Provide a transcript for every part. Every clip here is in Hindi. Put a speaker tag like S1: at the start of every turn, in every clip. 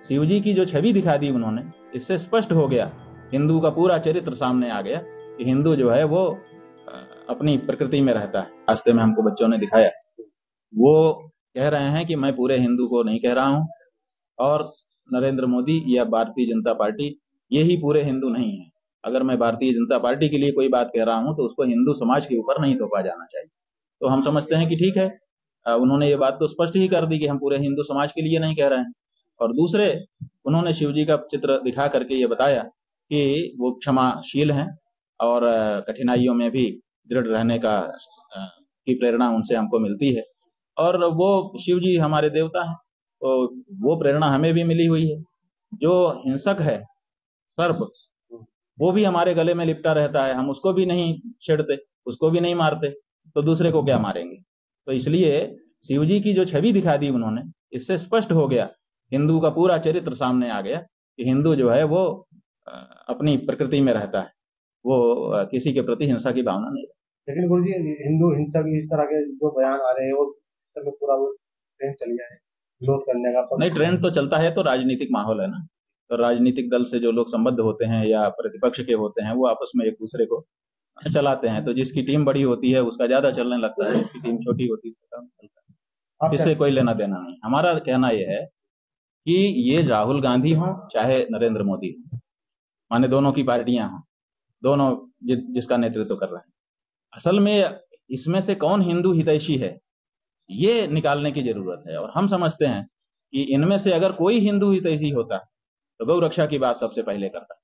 S1: शिवजी की जो छवि दिखा दी उन्होंने, इससे स्पष्ट हो गया, हिंदू का पूरा चरित्र सामने आ गया कि हिंदू जो है वो अपनी प्रकृति में रहता है। रास्ते में हमको बच्चों ने दिखाया, वो कह रहे हैं कि मैं पूरे हिंदू को नहीं कह रहा हूं, और नरेंद्र मोदी या भारतीय जनता पार्टी ये ही पूरे हिंदू नहीं है। अगर मैं भारतीय जनता पार्टी के लिए कोई बात कह रहा हूं तो उसको हिंदू समाज के ऊपर नहीं थोपा जाना चाहिए। तो हम समझते हैं कि ठीक है, उन्होंने ये बात तो स्पष्ट ही कर दी कि हम पूरे हिंदू समाज के लिए नहीं कह रहे हैं। और दूसरे, उन्होंने शिव जी का चित्र दिखा करके ये बताया कि वो क्षमाशील हैं और कठिनाइयों में भी दृढ़ रहने की प्रेरणा उनसे हमको मिलती है। और वो शिव जी हमारे देवता हैं, तो वो प्रेरणा हमें भी मिली हुई है। जो हिंसक है सर्प, वो भी हमारे गले में लिपटा रहता है, हम उसको भी नहीं छेड़ते, उसको भी नहीं मारते, तो दूसरे को क्या मारेंगे। तो इसलिए शिव जी की जो छवि दिखा दी उन्होंने, इससे स्पष्ट हो गया, हिंदू का पूरा चरित्र सामने आ गया कि हिंदू जो है वो अपनी प्रकृति में रहता है, वो किसी के प्रति हिंसा की भावना नहीं।
S2: लेकिन गुरु जी, हिंदू हिंसा की इस तरह के जो बयान आ रहे हैं वो पूरा वो ट्रेंड चल गया है विरोध करने का।
S1: नहीं, ट्रेंड तो चलता है, तो राजनीतिक माहौल है ना, तो राजनीतिक दल से जो लोग संबद्ध होते हैं या प्रतिपक्ष के होते हैं, वो आपस में एक दूसरे को चलाते हैं। तो जिसकी टीम बड़ी होती है उसका ज्यादा चलने लगता है, जिसकी टीम छोटी होती है उसका कम चलता है। इससे कोई लेना देना नहीं। हमारा कहना यह है कि ये राहुल गांधी हो चाहे नरेंद्र मोदी हो, माने दोनों की पार्टियां हों, दोनों जिसका नेतृत्व कर रहे हैं, असल में इसमें से कौन हिंदू हितैषी है ये निकालने की जरूरत है। और हम समझते हैं कि इनमें से अगर कोई हिंदू हितैषी होता तो गौ रक्षा की बात सबसे पहले करता।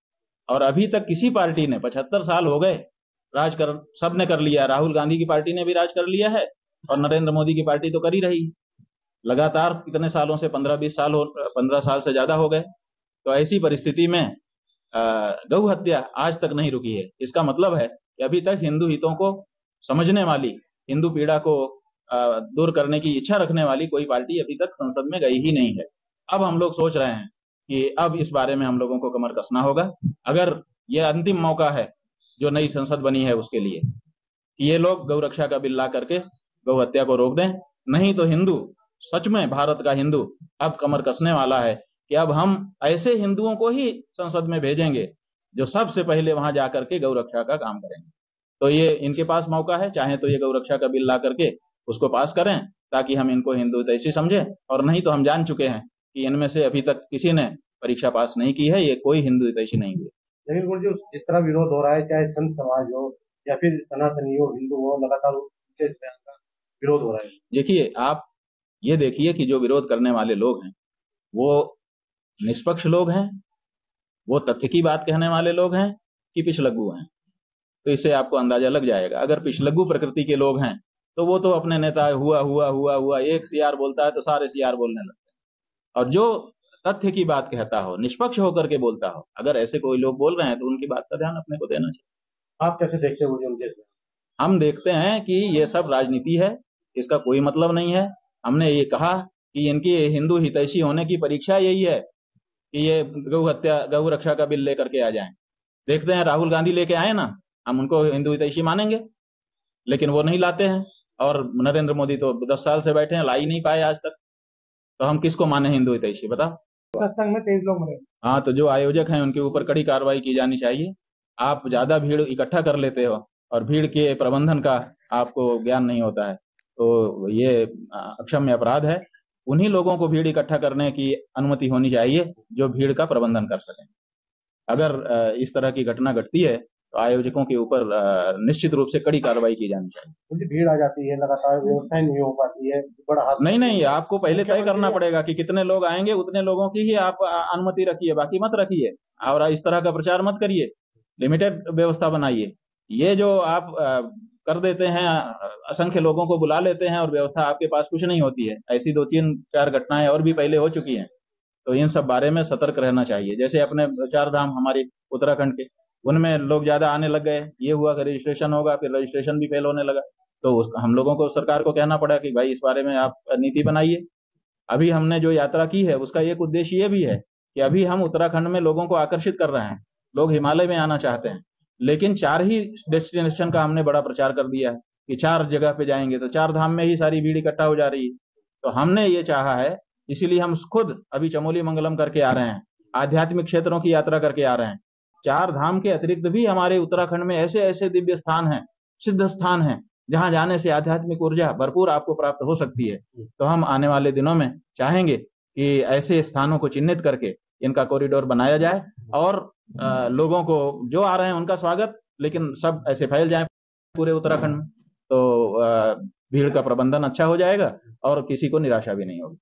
S1: और अभी तक किसी पार्टी ने, 75 साल हो गए राज कर, सबने कर लिया, राहुल गांधी की पार्टी ने भी राज कर लिया है और नरेंद्र मोदी की पार्टी तो कर ही रही लगातार कितने सालों से, 15 साल से ज्यादा हो गए। तो ऐसी परिस्थिति में गौ हत्या आज तक नहीं रुकी है। इसका मतलब है कि अभी तक हिंदू हितों को समझने वाली, हिंदू पीड़ा को दूर करने की इच्छा रखने वाली कोई पार्टी अभी तक संसद में गई ही नहीं है। अब हम लोग सोच रहे हैं कि अब इस बारे में हम लोगों को कमर कसना होगा। अगर ये अंतिम मौका है जो नई संसद बनी है उसके लिए, कि ये लोग गौ रक्षा का बिल ला करके गौ हत्या को रोक दें, नहीं तो हिंदू, सच में भारत का हिंदू अब कमर कसने वाला है कि अब हम ऐसे हिंदुओं को ही संसद में भेजेंगे जो सबसे पहले वहां जाकर के गौ रक्षा का काम करेंगे। तो ये इनके पास मौका है, चाहे तो ये गौ रक्षा का बिल ला करके उसको पास करें ताकि हम इनको हिंदू हितैषी समझें, और नहीं तो हम जान चुके हैं कि इनमें से अभी तक किसी ने परीक्षा पास नहीं की है, ये कोई हिंदू हितैषी नहीं हुए।
S2: लेकिन गुरु जी, जिस तरह विरोध हो रहा है, चाहे संत समाज हो या फिर सनातनी हो, हिंदू हो, लगातार उनके बयान का विरोध हो रहा है।
S1: देखिए, आप ये देखिए कि जो विरोध करने वाले लोग हैं वो निष्पक्ष लोग हैं, वो तथ्य की बात कहने वाले लोग हैं कि पिछलग्गू हैं। तो इससे आपको अंदाजा लग जाएगा। अगर पिछलग्गू प्रकृति के लोग हैं तो वो तो अपने नेता हुआ हुआ हुआ हुआ एक सीआर बोलता है तो सारे सीआर बोलने लगते हैं। और जो तथ्य की बात कहता हो, निष्पक्ष होकर के बोलता हो, अगर ऐसे कोई लोग बोल रहे हैं तो उनकी बात का ध्यान अपने को देना चाहिए।
S2: आप कैसे देखते हो उनके?
S1: हम देखते हैं कि ये सब राजनीति है, इसका कोई मतलब नहीं है। हमने ये कहा कि इनकी हिंदू हितैषी होने की परीक्षा यही है कि ये गौ रक्षा का बिल लेकर के आ जाएं। देखते हैं, राहुल गांधी लेके आए ना, हम उनको हिंदू हितैषी मानेंगे, लेकिन वो नहीं लाते हैं। और नरेंद्र मोदी तो 10 साल से बैठे हैं, ला ही नहीं पाए आज तक, तो हम किसको माने हिंदू हितैषी, बताओ।
S2: सत्संग में 23 लोग मरे।
S1: हाँ, तो जो आयोजक हैं उनके ऊपर कड़ी कार्रवाई की जानी चाहिए। आप ज्यादा भीड़ इकट्ठा कर लेते हो और भीड़ के प्रबंधन का आपको ज्ञान नहीं होता है, तो ये अक्षम्य अपराध है। उन्हीं लोगों को भीड़ इकट्ठा करने की अनुमति होनी चाहिए जो भीड़ का प्रबंधन कर सकें। अगर इस तरह की घटना घटती है तो आयोजकों के ऊपर निश्चित रूप से कड़ी कार्रवाई की जानी चाहिए।
S2: क्योंकि भीड़ आ जाती है, लगातार व्यवस्था नहीं हो पाती है, बड़ा हाथ
S1: नहीं, आपको पहले तय करना पड़ेगा कि कितने लोग आएंगे, उतने लोगों की ही आप अनुमति रखिए, बाकी मत रखिए। और इस तरह का प्रचार मत करिए, लिमिटेड व्यवस्था बनाइए। ये जो आप कर देते हैं, असंख्य लोगों को बुला लेते हैं और व्यवस्था आपके पास कुछ नहीं होती है, ऐसी 2-3-4 घटनाएं और भी पहले हो चुकी हैं। तो इन सब बारे में सतर्क रहना चाहिए। जैसे अपने 4 धाम हमारे उत्तराखंड के, उनमें लोग ज्यादा आने लग गए, ये हुआ कि रजिस्ट्रेशन होगा, फिर रजिस्ट्रेशन भी फेल होने लगा। तो हम लोगों को, सरकार को कहना पड़ा कि भाई इस बारे में आप नीति बनाइए। अभी हमने जो यात्रा की है उसका एक उद्देश्य ये भी है कि अभी हम उत्तराखंड में लोगों को आकर्षित कर रहे हैं। लोग हिमालय में आना चाहते हैं, लेकिन 4 ही डेस्टिनेशन का हमने बड़ा प्रचार कर दिया है कि 4 जगह पे जाएंगे, तो 4 धाम में ही सारी भीड़ इकट्ठा हो जा रही है। तो हमने ये चाहा है इसीलिए हम खुद अभी चमोली मंगलम करके आ रहे हैं, आध्यात्मिक क्षेत्रों की यात्रा करके आ रहे हैं। 4 धाम के अतिरिक्त भी हमारे उत्तराखंड में ऐसे ऐसे दिव्य स्थान हैं, सिद्ध स्थान हैं, जहां जाने से आध्यात्मिक ऊर्जा भरपूर आपको प्राप्त हो सकती है। तो हम आने वाले दिनों में चाहेंगे कि ऐसे स्थानों को चिन्हित करके इनका कॉरिडोर बनाया जाए और लोगों को जो आ रहे हैं उनका स्वागत, लेकिन सब ऐसे फैल जाए पूरे उत्तराखंड में, तो भीड़ का प्रबंधन अच्छा हो जाएगा और किसी को निराशा भी नहीं होगी।